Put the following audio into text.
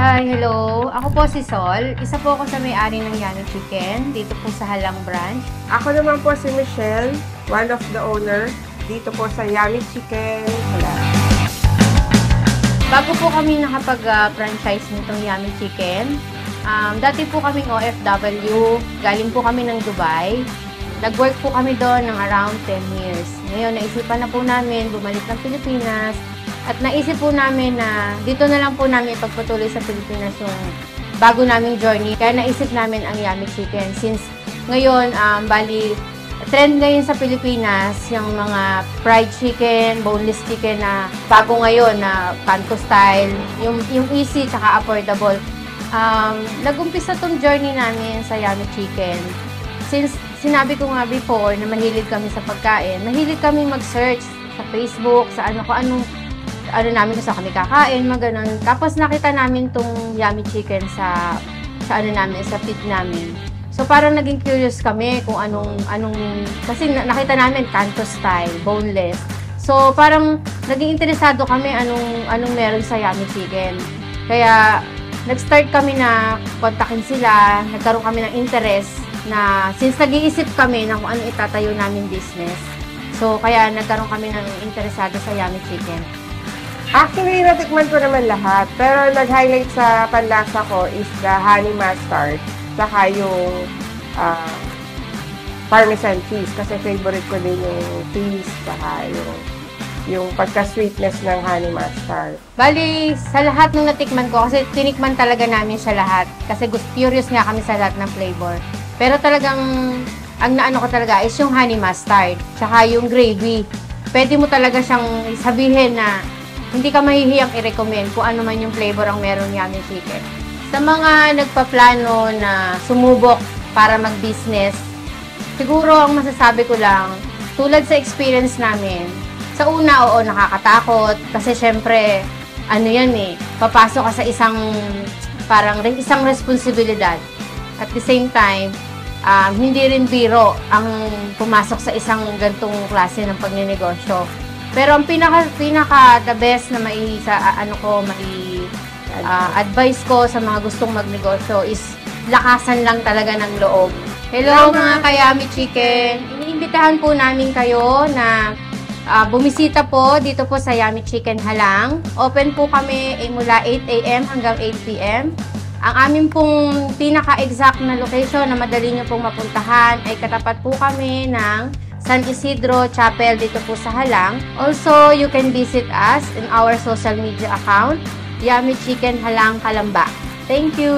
Hi, hello. Ako po si Sol. Isa po ako sa may-ari ng Yummy Chicken dito po sa Halang Branch. Ako naman po si Michelle, one of the owner dito po sa Yummy Chicken Halang. Bago po kami nakapag-franchise nitong Yummy Chicken, dati po kaming OFW, galing po kami ng Dubai. Nag-work po kami doon ng around 10 years. Ngayon, naisipan na po namin bumalik ng Pilipinas. At naisip po namin na dito na lang po namin ipagpatuloy sa Pilipinas yung bago naming journey. Kaya naisip namin ang Yummy Chicken. Since ngayon, bali, trend ngayon sa Pilipinas, yung mga fried chicken, boneless chicken na bago ngayon na Kanto style, yung easy tsaka affordable. Nag-umpisa tong journey namin sa Yummy Chicken. Since sinabi ko nga before na mahilig kami sa pagkain, mahilig kami mag-search sa Facebook, sa ano namin kung saan kami kakain, mga ganun. Tapos nakita namin tong Yummy Chicken sa feed namin. So parang naging curious kami kung kasi nakita namin Kanto style, boneless. So parang naging interesado kami anong meron sa Yummy Chicken. Kaya nag-start kami na kontakin sila, nagkaroon kami ng interest na since nag-iisip kami na kung ano itatayo namin business. So kaya nagkaroon kami ng interesado sa Yummy Chicken. Actually, natikman ko naman lahat. Pero nag-highlight sa panlasa ko is the honey mustard. Saka yung parmesan cheese. Kasi favorite ko din yung cheese. Saka yung pagka-sweetness ng honey mustard. Bali, sa lahat ng natikman ko, kasi tinikman talaga namin sa lahat. Kasi curious nga kami sa lahat ng flavor. Pero talagang, ang naano ko talaga is yung honey mustard. Tsaka yung gravy. Pwede mo talaga siyang sabihin na hindi ka mahihiyang i-recommend kung ano man yung flavor ang meron Yummy Chicken. Sa mga nagpaplano na sumubok para mag-business, siguro ang masasabi ko lang, tulad sa experience namin, sa una, oo, nakakatakot. Kasi syempre, papasok ka sa isang responsibilidad. At the same time, hindi rin biro ang pumasok sa isang gantong klase ng pagnenegosyo. Pero ang pinaka the best na advice ko sa mga gustong magnegosyo is lakasan lang talaga ng loob. Hello mga ka-Yummy Chicken! Iniimbitahan po namin kayo na bumisita po dito po sa Yummy Chicken Halang. Open po kami mula 8 AM hanggang 8 PM. Ang amin pong pinaka-exact na location na madali nyo pong mapuntahan ay katapat po kami ng San Isidro Chapel dito po sa Halang. Also, you can visit us in our social media account, Yummy Chicken Halang Kalamba. Thank you!